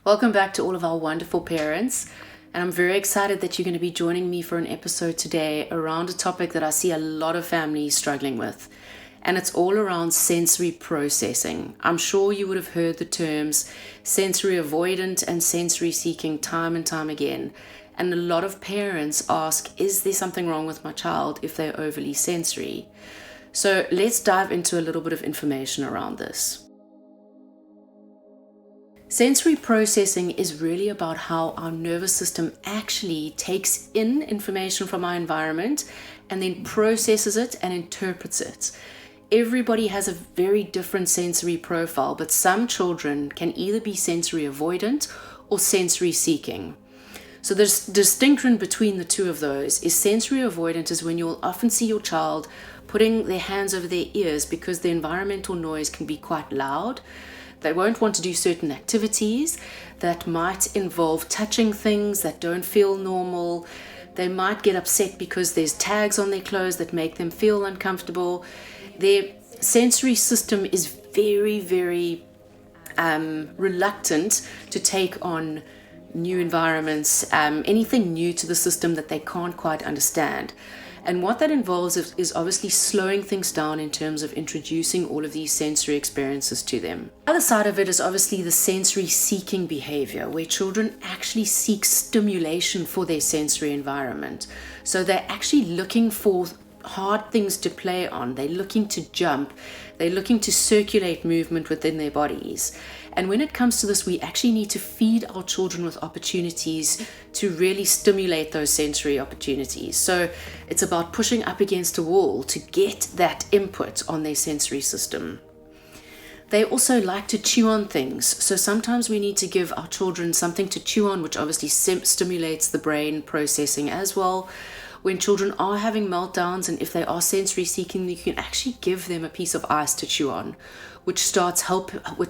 Welcome back to all of our wonderful parents, and I'm very excited that you're going to be joining me for an episode today around a topic that I see a lot of families struggling with, and it's all around sensory processing. I'm sure you would have heard the terms sensory avoidant and sensory seeking time and time again, and a lot of parents ask, is there something wrong with my child if they're overly sensory? So let's dive into a little bit of information around this. Sensory processing is really about how our nervous system actually takes in information from our environment and then processes it and interprets it. Everybody has a very different sensory profile, but some children can either be sensory avoidant or sensory seeking. So the distinction between the two of those is sensory avoidant is when you'll often see your child putting their hands over their ears because the environmental noise can be quite loud. They won't want to do certain activities that might involve touching things that don't feel normal. They might get upset because there's tags on their clothes that make them feel uncomfortable. Their sensory system is very, very reluctant to take on new environments, anything new to the system that they can't quite understand. And what that involves is obviously slowing things down in terms of introducing all of these sensory experiences to them. The other side of it is obviously the sensory seeking behavior, where children actually seek stimulation for their sensory environment. So they're actually looking for hard things to play on. They're looking to jump. They're looking to circulate movement within their bodies. And when it comes to this, we actually need to feed our children with opportunities to really stimulate those sensory opportunities. So it's about pushing up against a wall to get that input on their sensory system. They also like to chew on things. So sometimes we need to give our children something to chew on, which obviously stimulates the brain processing as well. When children are having meltdowns and if they are sensory seeking, you can actually give them a piece of ice to chew on, which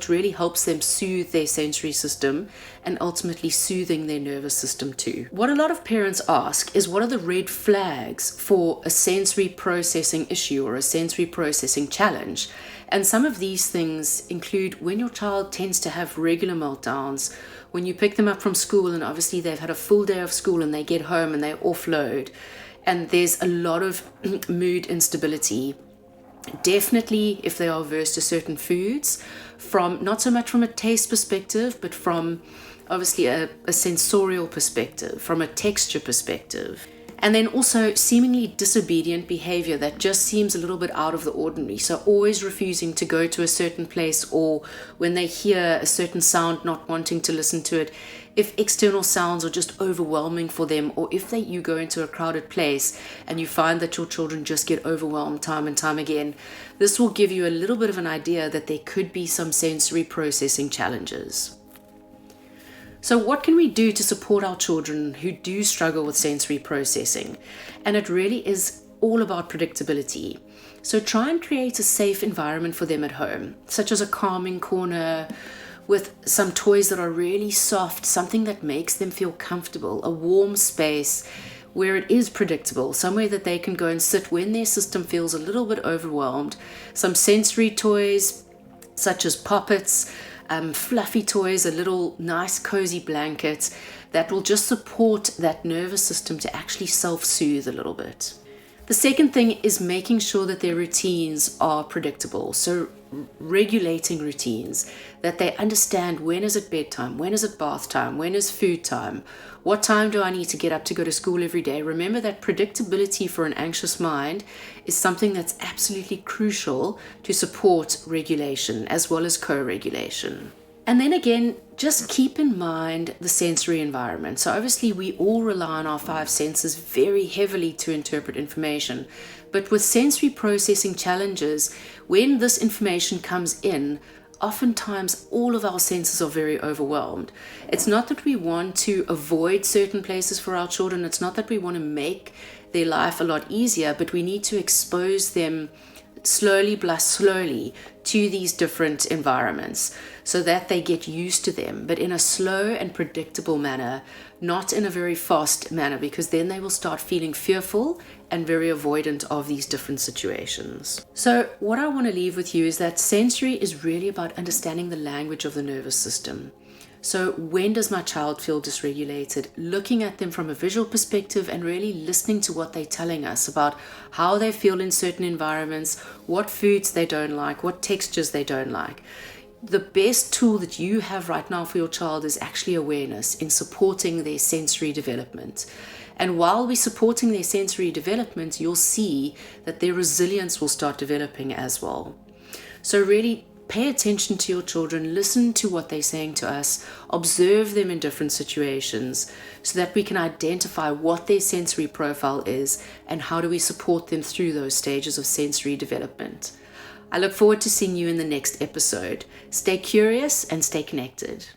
really helps them soothe their sensory system and ultimately soothing their nervous system too. What a lot of parents ask is, what are the red flags for a sensory processing issue or a sensory processing challenge? And some of these things include when your child tends to have regular meltdowns, when you pick them up from school and obviously they've had a full day of school and they get home and they offload, and there's a lot of mood instability. Definitely if they are averse to certain foods, from not so much from a taste perspective, but from obviously a sensorial perspective, from a texture perspective. And then also seemingly disobedient behavior that just seems a little bit out of the ordinary. So always refusing to go to a certain place, or when they hear a certain sound, not wanting to listen to it. If external sounds are just overwhelming for them, or if you go into a crowded place and you find that your children just get overwhelmed time and time again, this will give you a little bit of an idea that there could be some sensory processing challenges. So what can we do to support our children who do struggle with sensory processing? And it really is all about predictability. So try and create a safe environment for them at home, such as a calming corner with some toys that are really soft, something that makes them feel comfortable, a warm space where it is predictable, somewhere that they can go and sit when their system feels a little bit overwhelmed. Some sensory toys, such as poppets, fluffy toys, a little nice cozy blanket that will just support that nervous system to actually self-soothe a little bit. The second thing is making sure that their routines are predictable. So regulating routines, that they understand when is it bedtime, when is it bath time, when is food time, what time do I need to get up to go to school every day. Remember that predictability for an anxious mind is something that's absolutely crucial to support regulation as well as co-regulation. And then again, just keep in mind the sensory environment. So obviously we all rely on our five senses very heavily to interpret information. But with sensory processing challenges, when this information comes in, oftentimes all of our senses are very overwhelmed. It's not that we want to avoid certain places for our children. It's not that we want to make their life a lot easier, but we need to expose them slowly plus slowly to these different environments so that they get used to them, but in a slow and predictable manner, not in a very fast manner, because then they will start feeling fearful and very avoidant of these different situations. So what I want to leave with you is that sensory is really about understanding the language of the nervous system. So when does my child feel dysregulated? Looking at them from a visual perspective and really listening to what they're telling us about how they feel in certain environments, what foods they don't like, what textures they don't like. The best tool that you have right now for your child is actually awareness in supporting their sensory development. And while we're supporting their sensory development, you'll see that their resilience will start developing as well. So really, pay attention to your children, listen to what they're saying to us, observe them in different situations so that we can identify what their sensory profile is and how do we support them through those stages of sensory development. I look forward to seeing you in the next episode. Stay curious and stay connected.